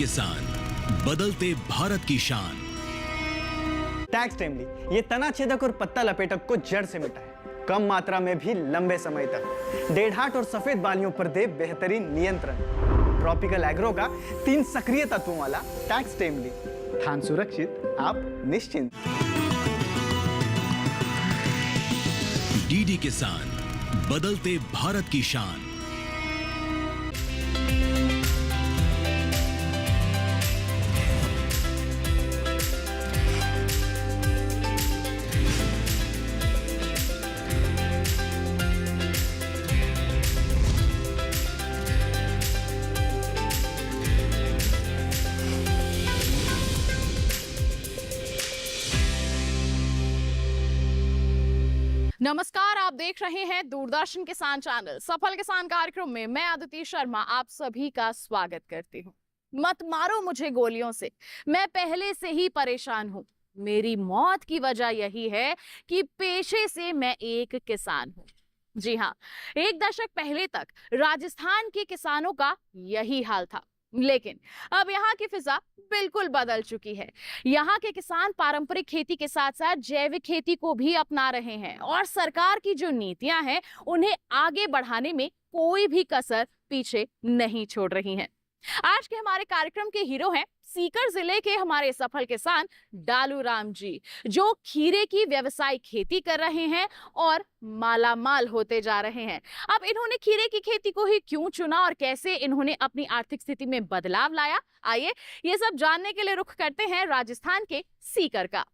किसान, बदलते भारत की शान। टैक्स टाइमली ये तना छेदक और पत्ता लपेटक को जड़ से मिटाए, कम मात्रा में भी लंबे समय तक। डेढ़हाट और सफेद बालियों पर दे बेहतरीन नियंत्रण। ट्रॉपिकल एग्रो का 3 सक्रिय तत्वों वाला टैक्स टाइमली, धान सुरक्षित, आप निश्चिंत। डीडी किसान, बदलते भारत की शान। नमस्कार, आप देख रहे हैं दूरदर्शन किसान चैनल। सफल किसान कार्यक्रम में मैं अदिति शर्मा आप सभी का स्वागत करती हूँ। मत मारो मुझे गोलियों से, मैं पहले से ही परेशान हूँ। मेरी मौत की वजह यही है कि पेशे से मैं एक किसान हूँ। जी हाँ, 1 दशक पहले तक राजस्थान के किसानों का यही हाल था, लेकिन अब यहाँ की फिजा बिल्कुल बदल चुकी है। यहाँ के किसान पारंपरिक खेती के साथ साथ जैविक खेती को भी अपना रहे हैं और सरकार की जो नीतियां हैं उन्हें आगे बढ़ाने में कोई भी कसर पीछे नहीं छोड़ रही हैं। आज के हमारे कार्यक्रम के हीरो हैं सीकर जिले के हमारे सफल किसान डालू राम जी, जो खीरे की व्यवसायिक खेती कर रहे हैं और मालामाल होते जा रहे हैं। अब इन्होंने खीरे की खेती को ही क्यों चुना और कैसे इन्होंने अपनी आर्थिक स्थिति में बदलाव लाया, आइए ये सब जानने के लिए रुख करते हैं राजस्थान के सीकर का।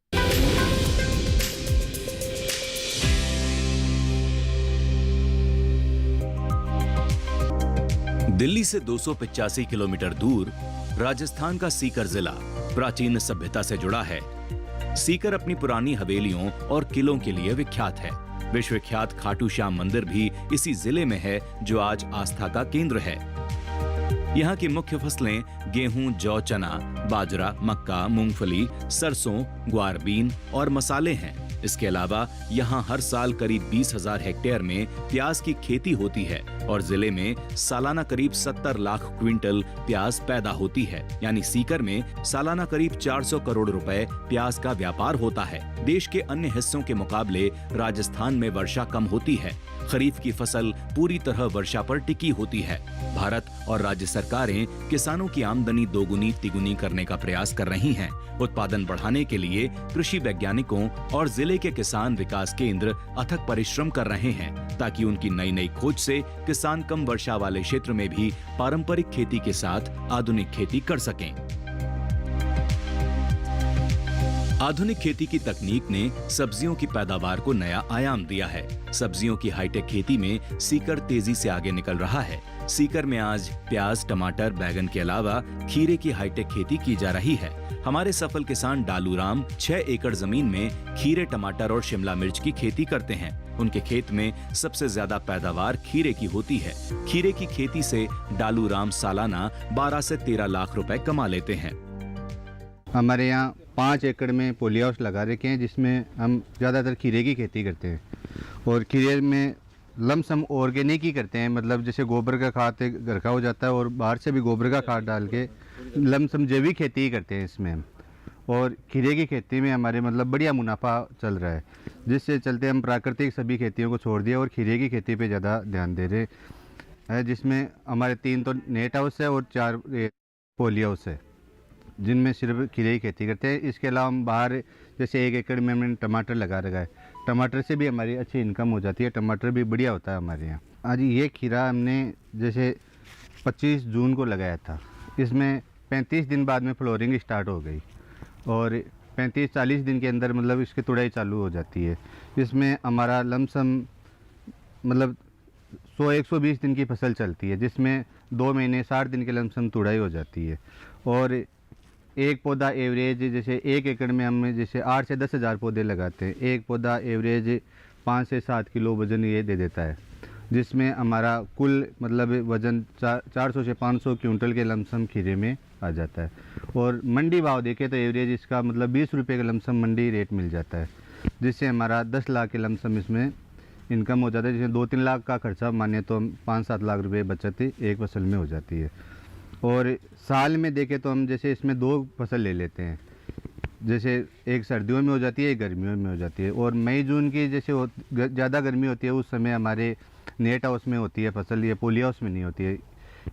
दिल्ली से 285 किलोमीटर दूर राजस्थान का सीकर जिला प्राचीन सभ्यता से जुड़ा है। सीकर अपनी पुरानी हवेलियों और किलों के लिए विख्यात है। विश्वविख्यात खाटू श्याम मंदिर भी इसी जिले में है, जो आज आस्था का केंद्र है। यहाँ की मुख्य फसलें गेहूं, जौ, चना, बाजरा, मक्का, मूंगफली, सरसों, ग्वारबीन और मसाले हैं। इसके अलावा यहाँ हर साल करीब 20,000 हेक्टेयर में प्याज की खेती होती है और जिले में सालाना करीब 70 लाख क्विंटल प्याज पैदा होती है। यानी सीकर में सालाना करीब 400 करोड़ रुपए प्याज का व्यापार होता है। देश के अन्य हिस्सों के मुकाबले राजस्थान में वर्षा कम होती है। खरीफ की फसल पूरी तरह वर्षा पर टिकी होती है। भारत और राज्य सरकारें किसानों की आमदनी दोगुनी तिगुनी करने का प्रयास कर रही हैं। उत्पादन बढ़ाने के लिए कृषि वैज्ञानिकों और जिले के किसान विकास केंद्र अथक परिश्रम कर रहे हैं, ताकि उनकी नई नई खोज से किसान कम वर्षा वाले क्षेत्र में भी पारंपरिक खेती के साथ आधुनिक खेती कर सकें। आधुनिक खेती की तकनीक ने सब्जियों की पैदावार को नया आयाम दिया है। सब्जियों की हाईटेक खेती में सीकर तेजी से आगे निकल रहा है। सीकर में आज प्याज, टमाटर, बैगन के अलावा खीरे की हाईटेक खेती की जा रही है। हमारे सफल किसान डालू राम 6 एकड़ जमीन में खीरे, टमाटर और शिमला मिर्च की खेती करते हैं। उनके खेत में सबसे ज्यादा पैदावार खीरे की होती है। खीरे की खेती से डालू राम सालाना 12 से 13 लाख रुपए कमा लेते हैं। हमारे यहाँ 5 एकड़ में पोली हाउस लगा रखे हैं, जिसमें हम ज़्यादातर खीरे की खेती करते हैं। और खीरे में लमसम ऑर्गेनिक ही करते हैं, मतलब जैसे गोबर का खाद घर का हो जाता है और बाहर से भी गोबर का खाद डाल के लमसम जैविक खेती ही करते हैं इसमें हम। और खीरे की खेती में हमारे मतलब बढ़िया मुनाफा चल रहा है, जिससे चलते हम प्राकृतिक सभी खेतियों को छोड़ दिया और खीरे की खेती पे ज़्यादा ध्यान दे रहे हैं, जिसमें हमारे 3 तो नेट हाउस है और 4 पोली हाउस है, जिनमें सिर्फ खीरे की खेती करते हैं। इसके अलावा हम बाहर जैसे 1 एकड़ में हमने टमाटर लगा रखा है, टमाटर से भी हमारी अच्छी इनकम हो जाती है। टमाटर भी बढ़िया होता है हमारे यहाँ। आज ये खीरा हमने जैसे 25 जून को लगाया था, इसमें 35 दिन बाद में फ्लोरिंग स्टार्ट हो गई और 35-40 दिन के अंदर मतलब इसकी तुड़ाई चालू हो जाती है। इसमें हमारा लमसम मतलब 100-120 दिन की फसल चलती है, जिसमें 2 महीने 60 दिन के लमसम तुड़ाई हो जाती है। और एक पौधा एवरेज जैसे 1 एकड़ में हम जैसे 8 से 10 हज़ार पौधे लगाते हैं। एक पौधा एवरेज 5 से 7 किलो वज़न ये दे देता है, जिसमें हमारा कुल मतलब वज़न 400 से 500 क्विंटल के लमसम खीरे में आ जाता है। और मंडी भाव देखें तो एवरेज इसका मतलब 20 रुपये का लमसम मंडी रेट मिल जाता है, जिससे हमारा 10 लाख के लमसम इसमें इनकम हो जाता है। जैसे 2-3 लाख का खर्चा माने तो 5-7 लाख रुपए बचत एक फसल में हो जाती है। और साल में देखें तो हम जैसे इसमें 2 फसल ले लेते हैं, जैसे एक सर्दियों में हो जाती है, एक गर्मियों में हो जाती है। और मई जून की जैसे ज़्यादा गर्मी होती है उस समय हमारे नेट हाउस में होती है फसल, ये पोली हाउस में नहीं होती है।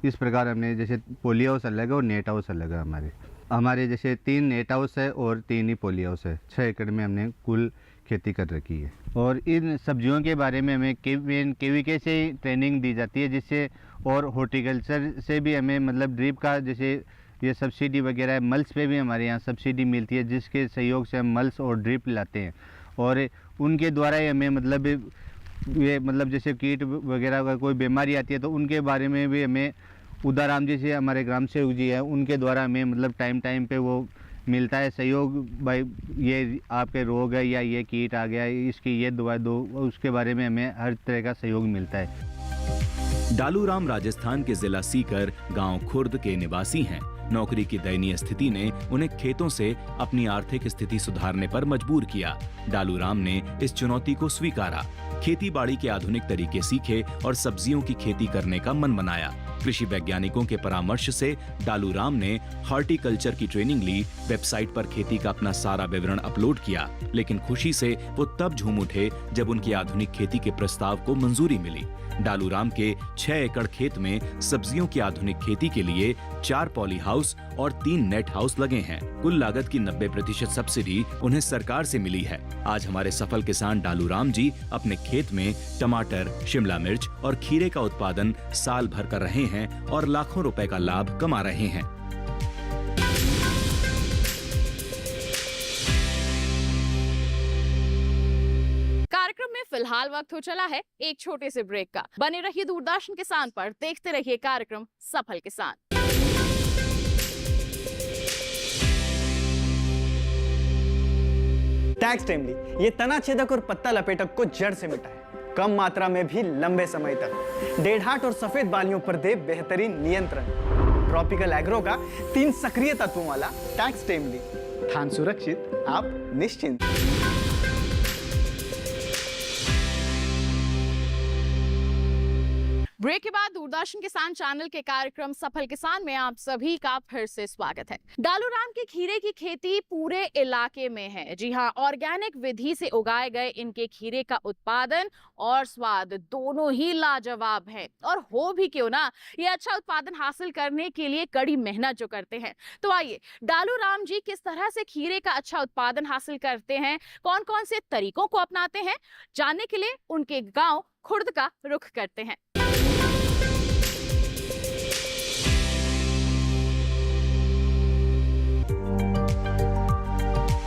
इस प्रकार हमने जैसे पोली हाउस अलग है और नेट हाउस अलग है। हमारे जैसे 3 नेट हाउस है और 3 ही पोली हाउस है। 6 एकड़ में हमने कुल खेती कर रखी है। और इन सब्जियों के बारे में हमें केवीके से ट्रेनिंग दी जाती है, जिससे और हॉर्टिकल्चर से भी हमें मतलब ड्रिप का जैसे ये सब्सिडी वगैरह है, मल्स पे भी हमारे यहाँ सब्सिडी मिलती है, जिसके सहयोग से हम मल्स और ड्रिप लाते हैं। और उनके द्वारा ही हमें मतलब ये मतलब जैसे कीट वगैरह का कोई बीमारी आती है तो उनके बारे में भी हमें उदाराम जी से हमारे ग्राम सेवक जी है, उनके द्वारा हमें मतलब टाइम पे वो मिलता है सहयोग। भाई ये आपके रोग है या ये कीट आ गया, इसकी ये दवा दो, उसके बारे में हमें हर तरह का सहयोग मिलता है। डालूराम राजस्थान के जिला सीकर गांव खुर्द के निवासी हैं। नौकरी की दयनीय स्थिति ने उन्हें खेतों से अपनी आर्थिक स्थिति सुधारने पर मजबूर किया। डालूराम ने इस चुनौती को स्वीकारा, खेती बाड़ी के आधुनिक तरीके सीखे और सब्जियों की खेती करने का मन बनाया। कृषि वैज्ञानिकों के परामर्श से डालूराम ने हॉर्टिकल्चर की ट्रेनिंग ली, वेबसाइट पर खेती का अपना सारा विवरण अपलोड किया। लेकिन खुशी से वो तब झूम उठे जब उनकी आधुनिक खेती के प्रस्ताव को मंजूरी मिली। डालूराम के 6 एकड़ खेत में सब्जियों की आधुनिक खेती के लिए 4 पॉली हाउस और 3 नेट हाउस लगे हैं। कुल लागत की 90% सब्सिडी उन्हें सरकार से मिली है। आज हमारे सफल किसान डालूराम जी अपने खेत में टमाटर, शिमला मिर्च और खीरे का उत्पादन साल भर कर रहे हैं और लाखों रुपए का लाभ कमा रहे हैं। कार्यक्रम में फिलहाल वक्त हो चला है एक छोटे से ब्रेक का। बने रहिए दूरदर्शन किसान पर, देखते रहिए कार्यक्रम सफल किसान। टैक्स टाइमली ये तना छेदक और पत्ता लपेटक को जड़ से मिटाए, कम मात्रा में भी लंबे समय तक। डेढ़ाट और सफेद बालियों पर दे बेहतरीन नियंत्रण। ट्रॉपिकल एग्रो का 3 सक्रिय तत्वों वाला टैक्स टाइमली, धान सुरक्षित, आप निश्चिंत। ब्रेक के बाद दूरदर्शन किसान चैनल के कार्यक्रम सफल किसान में आप सभी का फिर से स्वागत है। डालूराम के खीरे की खेती पूरे इलाके में है। जी हाँ, ऑर्गेनिक विधि से उगाए गए इनके खीरे का उत्पादन और स्वाद दोनों ही लाजवाब है। और हो भी क्यों ना, ये अच्छा उत्पादन हासिल करने के लिए कड़ी मेहनत जो करते हैं। तो आइए, डालूराम जी किस तरह से खीरे का अच्छा उत्पादन हासिल करते हैं, कौन कौन से तरीकों को अपनाते हैं, जानने के लिए उनके गाँव खुर्द का रुख करते हैं।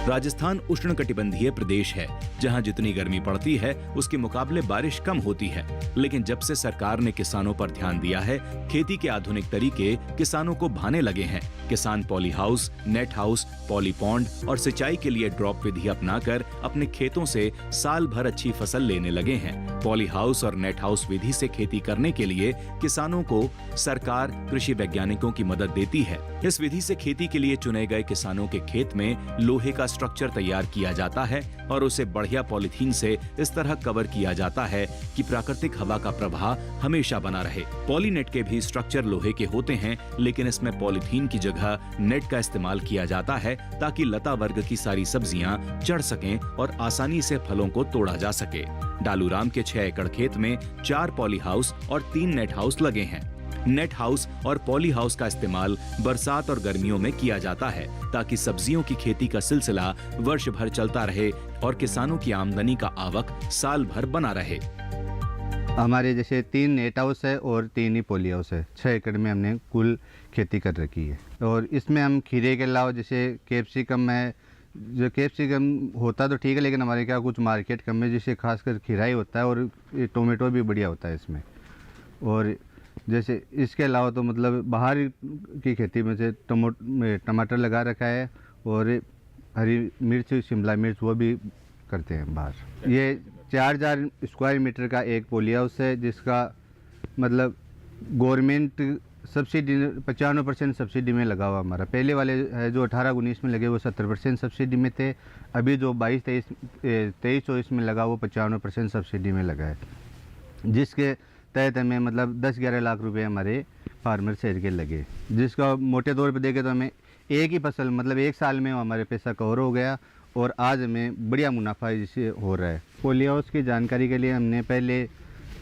राजस्थान उष्णकटिबंधीय प्रदेश है, जहां जितनी गर्मी पड़ती है उसके मुकाबले बारिश कम होती है। लेकिन जब से सरकार ने किसानों पर ध्यान दिया है, खेती के आधुनिक तरीके किसानों को भाने लगे हैं। किसान poly house, net house, poly pond और सिंचाई के लिए ड्रॉप विधि अपनाकर अपने खेतों से साल भर अच्छी फसल लेने लगे हैं। पॉली हाउस और नेट हाउस विधि से खेती करने के लिए किसानों को सरकार कृषि वैज्ञानिकों की मदद देती है। इस विधि से खेती के लिए चुने गए किसानों के खेत में लोहे का स्ट्रक्चर तैयार किया जाता है और उसे बढ़िया पॉलीथीन से इस तरह कवर किया जाता है कि प्राकृतिक हवा का प्रवाह हमेशा बना रहे। पॉलीनेट के भी स्ट्रक्चर लोहे के होते हैं, लेकिन इसमें पॉलीथीन की जगह नेट का इस्तेमाल किया जाता है ताकि लता वर्ग की सारी सब्जियां चढ़ सकें और आसानी से फलों को तोड़ा जा सके। डालूराम के 6 एकड़ खेत में 4 पॉली हाउस और 3 नेट हाउस लगे हैं। नेट हाउस और पॉली हाउस का इस्तेमाल बरसात और गर्मियों में किया जाता है ताकि सब्जियों की खेती का सिलसिला वर्ष भर चलता रहे और किसानों की आमदनी का आवक साल भर बना रहे। हमारे जैसे 3 नेट हाउस है और 3 ही पॉली हाउस है। 6 एकड़ में हमने कुल खेती कर रखी है। और इसमें हम खीरे के अलावा जैसे कैप्सिकम है, जो कैप्सिकम होता तो ठीक है, लेकिन हमारे क्या कुछ मार्केट कम है, जिससे खासकर खीरा ही होता है। और टोमेटो भी बढ़िया होता है इसमें। और जैसे इसके अलावा तो मतलब बाहर की खेती में से टमाटर लगा रखा है और हरी मिर्च, शिमला मिर्च वो भी करते हैं बाहर। ये 4000 स्क्वायर मीटर का एक पॉली हाउस है, जिसका मतलब गवर्नमेंट सब्सिडी 95% सब्सिडी में लगा हुआ हमारा। पहले वाले है जो 18-19 में लगे वो 70% सब्सिडी में थे। अभी जो 22-23-24 में लगा वो 95% सब्सिडी में लगा है, जिसके तहत हमें मतलब 10-11 लाख रुपए हमारे फार्मर शेयर के लगे, जिसका मोटे तौर पे देखें तो हमें एक ही फसल मतलब एक साल में हमारे पैसा कवर हो गया और आज हमें बढ़िया मुनाफा इससे हो रहा है। पोली हाउस की जानकारी के लिए हमने पहले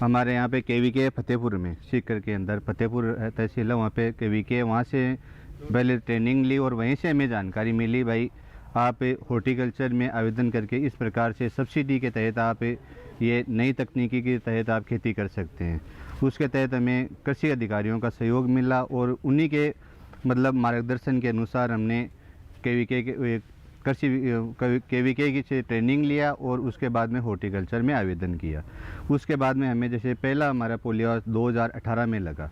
हमारे यहाँ पे KVK फतेहपुर में सीकर के अंदर फतेहपुर तहसील है, वहाँ पे KVK वहाँ से पहले ट्रेनिंग ली और वहीं से हमें जानकारी मिली भाई आप हॉर्टिकल्चर में आवेदन करके इस प्रकार से सब्सिडी के तहत आप ये नई तकनीकी के तहत आप खेती कर सकते हैं। उसके तहत हमें कृषि अधिकारियों का सहयोग मिला और उन्हीं के मतलब मार्गदर्शन के अनुसार हमने KVK के कृषि KVK की से ट्रेनिंग लिया और उसके बाद में हॉर्टिकल्चर में आवेदन किया। उसके बाद में हमें जैसे पहला हमारा पोली हाउस 2018 में लगा,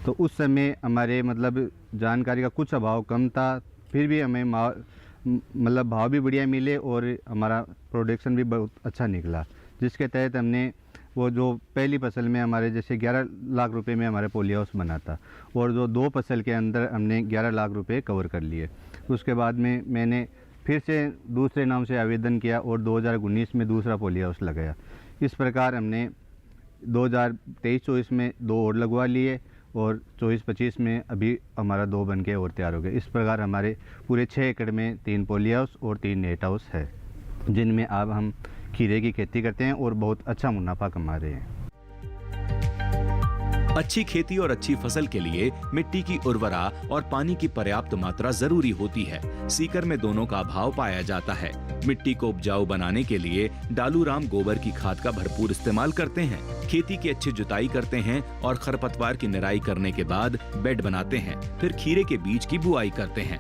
तो उस समय हमारे मतलब जानकारी का कुछ अभाव कम था, फिर भी हमें मतलब भाव भी बढ़िया मिले और हमारा प्रोडक्शन भी बहुत अच्छा निकला, जिसके तहत हमने वो जो पहली फसल में हमारे जैसे 11 लाख रुपए में हमारे पोली हाउस बना था और जो 2 फसल के अंदर हमने 11 लाख रुपए कवर कर लिए। उसके बाद में मैंने फिर से दूसरे नाम से आवेदन किया और 2019 में दूसरा पोली हाउस लगाया। इस प्रकार हमने 2023-24 में 2 और लगवा लिए और 24-25 में अभी हमारा 2 बन के और तैयार हो गए। इस प्रकार हमारे पूरे 6 एकड़ में 3 पोली हाउस और 3 नेट हाउस है, जिनमें अब हम खीरे की खेती करते हैं और बहुत अच्छा मुनाफा कमा रहे हैं। अच्छी खेती और अच्छी फसल के लिए मिट्टी की उर्वरा और पानी की पर्याप्त मात्रा जरूरी होती है। सीकर में दोनों का अभाव पाया जाता है। मिट्टी को उपजाऊ बनाने के लिए डालूराम गोबर की खाद का भरपूर इस्तेमाल करते हैं। खेती की अच्छी जुताई करते हैं और खरपतवार की निराई करने के बाद बेड बनाते हैं। फिर खीरे के बीज की बुआई करते हैं।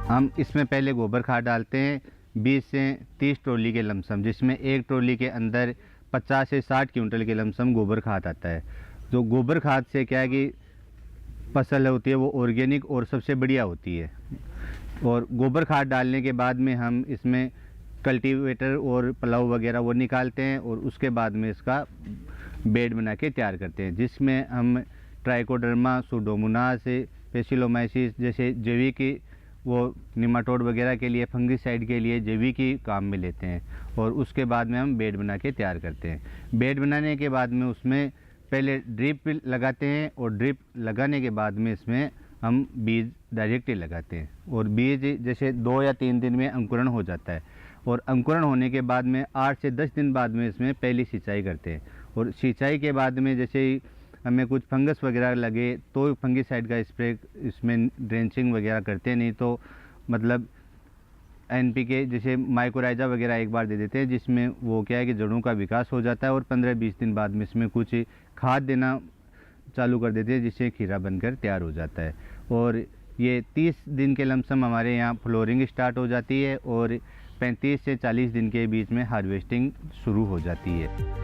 हम इसमें पहले गोबर खाद डालते हैं 20 से 30 ट्रॉली के लमसम, जिसमें एक ट्रॉली के अंदर 50 से 60 क्विंटल के लमसम गोबर खाद आता है। जो गोबर खाद से क्या है कि फसल होती है वो ऑर्गेनिक और सबसे बढ़िया होती है। और गोबर खाद डालने के बाद में हम इसमें कल्टीवेटर और प्लाऊ वगैरह वो निकालते हैं और उसके बाद में इसका बेड बना के तैयार करते हैं, जिसमें हम ट्राइकोडर्मा, सूडोमोनास, बेसिलोमाइसिस जैसे जैविक वो निमाटोड वगैरह के लिए, फंगिसाइड के लिए जैविक काम में लेते हैं और उसके बाद में हम बेड बना के तैयार करते हैं। बेड बनाने के बाद में उसमें पहले ड्रिप लगाते हैं और ड्रिप लगाने के बाद में इसमें हम बीज डायरेक्ट ही लगाते हैं और बीज जैसे 2 या 3 दिन में अंकुरण हो जाता है और अंकुरण होने के बाद में 8 से 10 दिन बाद में इसमें पहली सिंचाई करते हैं और सिंचाई के बाद में जैसे ही हमें कुछ फंगस वगैरह लगे तो फंगिसाइड का स्प्रे इसमें ड्रेंचिंग वगैरह करते, नहीं तो मतलब NPK जैसे माइक्रोराइजा वगैरह एक बार दे देते हैं, जिसमें वो क्या है कि जड़ों का विकास हो जाता है और 15-20 दिन बाद में इसमें कुछ खाद देना चालू कर देते हैं, जिससे खीरा बनकर तैयार हो जाता है। और ये 30 दिन के लमसम हमारे यहाँ फ्लोरिंग स्टार्ट हो जाती है और 35 से 40 दिन के बीच में हार्वेस्टिंग शुरू हो जाती है।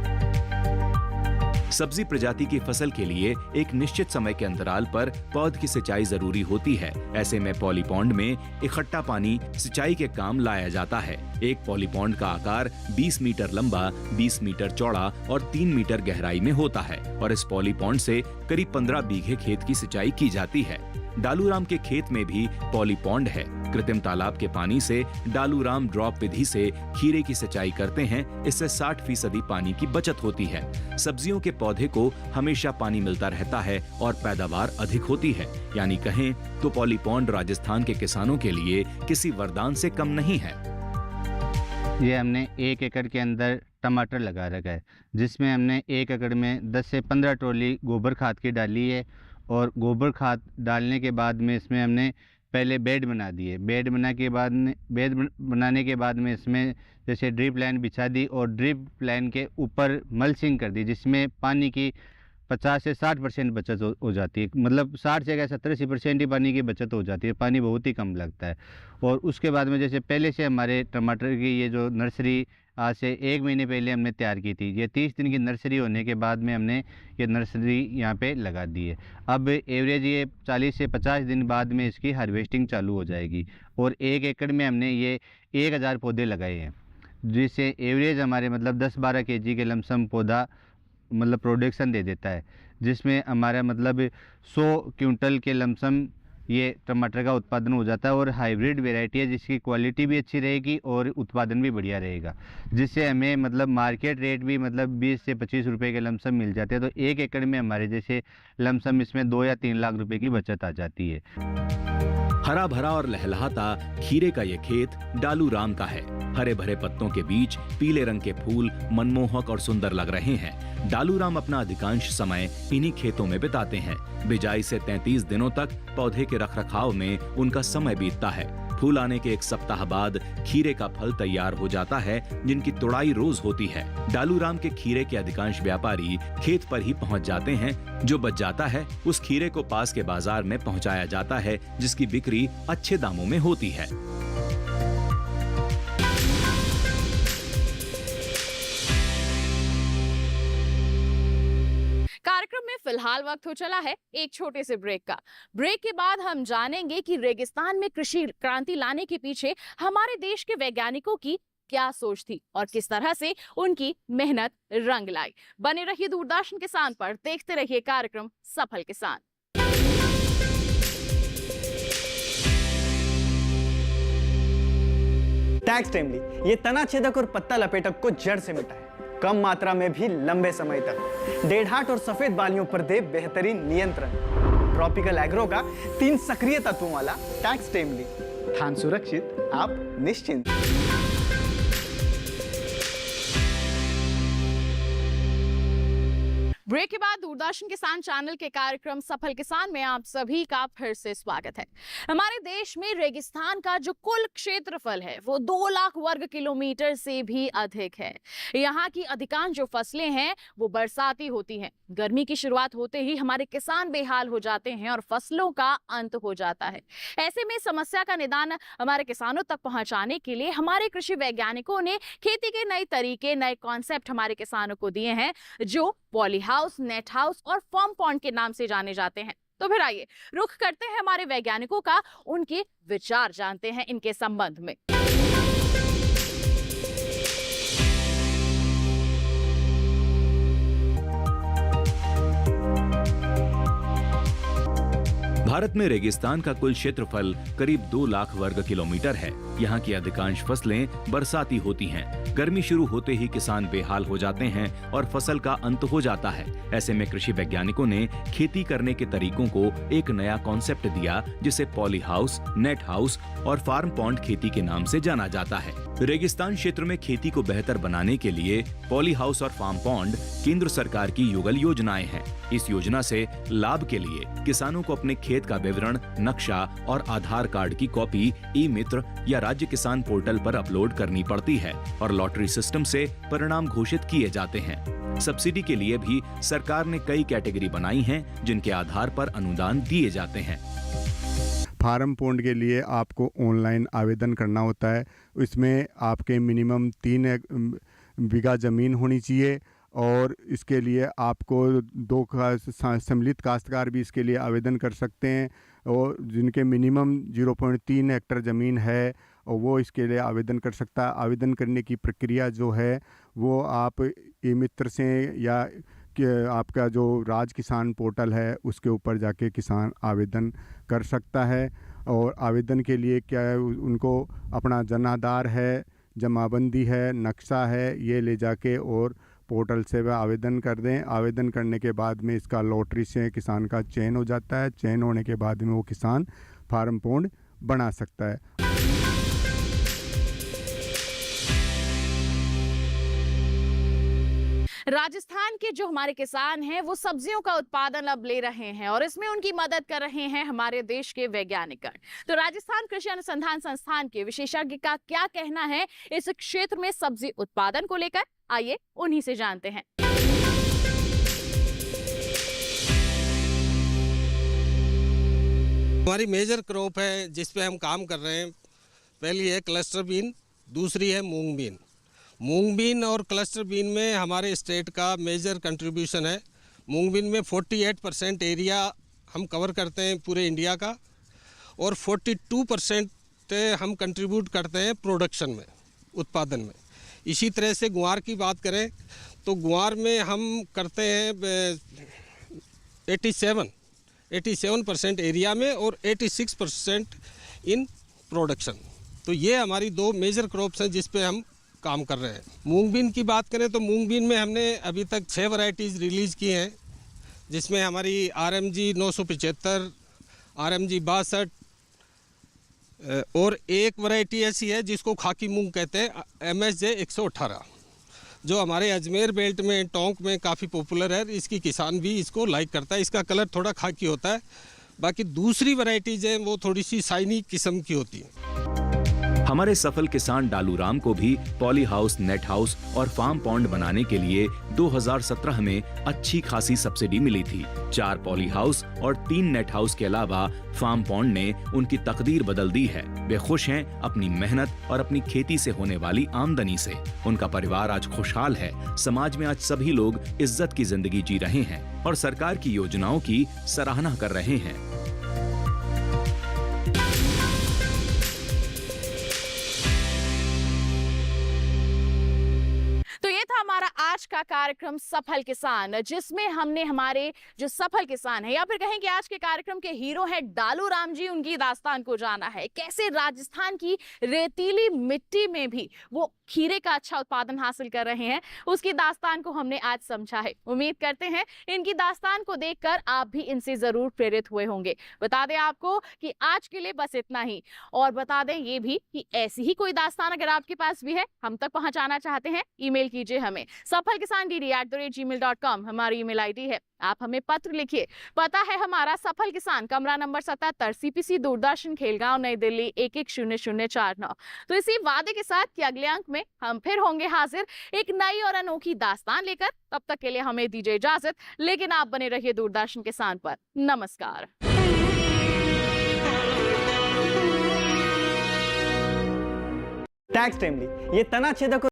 सब्जी प्रजाति की फसल के लिए एक निश्चित समय के अंतराल पर पौध की सिंचाई जरूरी होती है। ऐसे में पॉलीपॉन्ड में इकट्ठा पानी सिंचाई के काम लाया जाता है। एक पॉलीपॉन्ड का आकार 20 मीटर लंबा, 20 मीटर चौड़ा और 3 मीटर गहराई में होता है और इस पॉलीपॉन्ड से करीब 15 बीघे खेत की सिंचाई की जाती है। डालूराम के खेत में भी पॉलीपॉन्ड है। कृत्रिम तालाब के पानी से डालूराम ड्रॉप विधि से खीरे की सिंचाई करते हैं। इससे 60% पानी की बचत होती है। सब्जियों के पौधे को हमेशा पानी मिलता रहता है और पैदावार अधिक होती है। यानी कहें तो पॉलीपॉन्ड राजस्थान के किसानों के लिए किसी वरदान से कम नहीं है। ये हमने 1 एकड़ के अंदर टमाटर लगा रखा है, जिसमें हमने 1 एकड़ में 10 से 15 ट्रॉली गोबर खाद की डाली है और गोबर खाद डालने के बाद में इसमें हमने पहले बेड बना दिए। बेड बनाने के बाद में इसमें जैसे ड्रिप लाइन बिछा दी और ड्रिप लाइन के ऊपर मल्चिंग कर दी, जिसमें पानी की 50 से 60% बचत हो जाती है। मतलब 60 से 70-80% ही पानी की बचत हो जाती है। पानी बहुत ही कम लगता है। और उसके बाद में जैसे पहले से हमारे टमाटर की ये जो नर्सरी आज से 1 महीने पहले हमने तैयार की थी। ये 30 दिन की नर्सरी होने के बाद में हमने ये नर्सरी यहाँ पे लगा दी है। अब एवरेज ये 40 से 50 दिन बाद में इसकी हार्वेस्टिंग चालू हो जाएगी और 1 एकड़ में हमने ये 1000 पौधे लगाए हैं, जिससे एवरेज हमारे मतलब 10-12 kg के लमसम पौधा मतलब प्रोडक्शन दे देता है, जिसमें हमारा मतलब 100 क्विंटल के लमसम ये टमाटर का उत्पादन हो जाता है। और हाइब्रिड वैरायटी है जिसकी क्वालिटी भी अच्छी रहेगी और उत्पादन भी बढ़िया रहेगा, जिससे हमें मतलब मार्केट रेट भी मतलब 20 से 25 रुपए के लमसम मिल जाते हैं। तो 1 एकड़ में हमारे जैसे लमसम इसमें 2 या 3 लाख रुपए की बचत आ जाती है। हरा भरा और लहलहाता खीरे का ये खेत डालू राम का है। हरे भरे पत्तों के बीच पीले रंग के फूल मनमोहक और सुंदर लग रहे हैं। डालू राम अपना अधिकांश समय इन्हीं खेतों में बिताते हैं। बिजाई से 33 दिनों तक पौधे के रखरखाव में उनका समय बीतता है। फूल आने के 1 सप्ताह बाद खीरे का फल तैयार हो जाता है, जिनकी तुड़ाई रोज होती है। डालू राम के खीरे के अधिकांश व्यापारी खेत पर ही पहुंच जाते हैं। जो बच जाता है उस खीरे को पास के बाजार में पहुंचाया जाता है, जिसकी बिक्री अच्छे दामों में होती है। कार्यक्रम में फिलहाल वक्त हो चला है एक छोटे से ब्रेक का। ब्रेक के बाद हम जानेंगे कि रेगिस्तान में कृषि क्रांति लाने के पीछे हमारे देश के वैज्ञानिकों की क्या सोच थी और किस तरह से उनकी मेहनत रंग लाई। बने रहिए दूरदर्शन किसान पर, देखते रहिए कार्यक्रम सफल किसान। टैक्स टाइमली ये तना छेदक और पत्ता लपेटक को जड़ से मिटाए, कम मात्रा में भी लंबे समय तक। डेढ़ाट और सफेद बालियों पर दे बेहतरीन नियंत्रण। ट्रॉपिकल एग्रो का 3 सक्रिय तत्वों वाला टैक्स टाइमली। धान सुरक्षित, आप निश्चिंत। ब्रेक के बाद दूरदर्शन किसान चैनल के कार्यक्रम सफल किसान में आप सभी का फिर से स्वागत है। हमारे देश में रेगिस्तान का जो कुल क्षेत्रफल है वो 2 लाख वर्ग किलोमीटर से भी अधिक है। यहाँ की अधिकांश जो फसलें हैं वो बरसाती होती हैं। गर्मी की शुरुआत होते ही हमारे किसान बेहाल हो जाते हैं और फसलों का अंत हो जाता है। ऐसे में समस्या का निदान हमारे किसानों तक पहुंचाने के लिए हमारे कृषि वैज्ञानिकों ने खेती के नए तरीके, नए कॉन्सेप्ट हमारे किसानों को दिए हैं, जो पॉली हाउस, नेट हाउस और फॉर्म पॉन्ड के नाम से जाने जाते हैं। तो फिर आइए रुख करते हैं हमारे वैज्ञानिकों का, उनके विचार जानते हैं इनके संबंध में। भारत में रेगिस्तान का कुल क्षेत्रफल करीब 2 लाख वर्ग किलोमीटर है। यहाँ की अधिकांश फसलें बरसाती होती हैं। गर्मी शुरू होते ही किसान बेहाल हो जाते हैं और फसल का अंत हो जाता है। ऐसे में कृषि वैज्ञानिकों ने खेती करने के तरीकों को एक नया कॉन्सेप्ट दिया, जिसे पॉली हाउस, नेट हाउस और फार्म पॉन्ड खेती के नाम से जाना जाता है। रेगिस्तान क्षेत्र में खेती को बेहतर बनाने के लिए पॉली हाउस और फार्म पॉन्ड केंद्र सरकार की युगल योजनाएं हैं। इस योजना से लाभ के लिए किसानों को अपने खेत का विवरण, नक्शा और आधार कार्ड की कॉपी ई-मित्र या राज्य किसान पोर्टल पर अपलोड करनी पड़ती है और लॉटरी सिस्टम से परिणाम घोषित किए जाते हैं। सब्सिडी के लिए भी सरकार ने कई कैटेगरी बनाई हैं, जिनके आधार पर अनुदान दिए जाते हैं। फार्म पॉन्ड के लिए आपको ऑनलाइन आवेदन करना होता है। इसमें आपके मिनिमम 3 बीघा ज़मीन होनी चाहिए और इसके लिए आपको 2 सम्मिलित काश्तकार भी इसके लिए आवेदन कर सकते हैं, और जिनके मिनिमम 0.3 हेक्टेयर ज़मीन है और वो इसके लिए आवेदन कर सकता है। आवेदन करने की प्रक्रिया जो है वो आप ई-मित्र से या कि आपका जो राज किसान पोर्टल है उसके ऊपर जाके किसान आवेदन कर सकता है। और आवेदन के लिए क्या है, उनको अपना जन आधार है, जमाबंदी है, नक्शा है, ये ले जाके और पोर्टल से वह आवेदन कर दें। आवेदन करने के बाद में इसका लॉटरी से किसान का चयन हो जाता है। चयन होने के बाद में वो किसान फार्म पॉन्ड बना सकता है। राजस्थान के जो हमारे किसान हैं वो सब्जियों का उत्पादन अब ले रहे हैं और इसमें उनकी मदद कर रहे हैं हमारे देश के वैज्ञानिक। तो राजस्थान कृषि अनुसंधान संस्थान के विशेषज्ञ का क्या कहना है इस क्षेत्र में सब्जी उत्पादन को लेकर, आइए उन्हीं से जानते हैं। हमारी मेजर क्रॉप है जिस पे हम काम कर रहे हैं, पहली है क्लस्टर बीन, दूसरी है मूंग बीन। मूंग बीन और क्लस्टर बीन में हमारे स्टेट का मेजर कंट्रीब्यूशन है। मूंग बीन में 48% एरिया हम कवर करते हैं पूरे इंडिया का और 42% हम कंट्रीब्यूट करते हैं प्रोडक्शन में, उत्पादन में। इसी तरह से गुआर की बात करें तो गुआर में हम करते हैं 87 87% एरिया में और 86% इन प्रोडक्शन। तो ये हमारी 2 मेजर क्रॉप्स हैं जिस पे हम काम कर रहे हैं। मूंग बीन की बात करें तो मूंग बीन में हमने अभी तक 6 वैरायटीज़ रिलीज़ की हैं, जिसमें हमारी RMG 975, RMG 62 और एक वैरायटी ऐसी है जिसको खाकी मूंग कहते हैं, MSJ 118, जो हमारे अजमेर बेल्ट में, टोंक में काफ़ी पॉपुलर है। इसकी किसान भी इसको लाइक करता है। इसका कलर थोड़ा खाकी होता है। बाकी दूसरी वैरायटीज़ हैं वो थोड़ी सी शाइनी किस्म की होती हैं। हमारे सफल किसान डालू राम को भी पॉली हाउस, नेट हाउस और फार्म पॉन्ड बनाने के लिए 2017 में अच्छी खासी सब्सिडी मिली थी। 4 पॉली हाउस और 3 नेट हाउस के अलावा फार्म पॉन्ड ने उनकी तकदीर बदल दी है। वे खुश हैं अपनी मेहनत और अपनी खेती से होने वाली आमदनी से। उनका परिवार आज खुशहाल है। समाज में आज सभी लोग इज्जत की जिंदगी जी रहे हैं और सरकार की योजनाओं की सराहना कर रहे हैं। तो ये था हमारा आज का कार्यक्रम सफल किसान, जिसमें हमने हमारे जो सफल किसान है या फिर कहें कि आज के कार्यक्रम के हीरो हैं डालू राम जी, उनकी दास्तान को जाना है। कैसे राजस्थान की रेतीली मिट्टी में भी वो खीरे का अच्छा उत्पादन हासिल कर रहे हैं, उसकी दास्तान को हमने आज समझा है। उम्मीद करते हैं इनकी दास्तान को देखकर आप भी इनसे जरूर प्रेरित हुए होंगे। बता दें आपको कि आज के लिए बस इतना ही, और बता दें ये भी कि ऐसी ही कोई दास्तान अगर आपके पास भी है, हम तक पहुंचाना चाहते हैं, ईमेल कीजिए हमें safalkisandd@gmail.com हमारी ईमेल आईडी है। आप हमें पत्र लिखिए। पता है हमारा सफल किसान, कमरा नंबर 77, CPC दूरदर्शन, खेलगांव, नई दिल्ली 110049। तो इसी वादे के साथ कि अगले अंक में हम फिर होंगे हाजिर एक नई और अनोखी दास्तान लेकर। तब तक के लिए हमें दीजिए इजाजत, लेकिन आप बने रहिए दूरदर्शन किसान पर। नमस्कार। टैक्स टाइमली, ये तना छेदक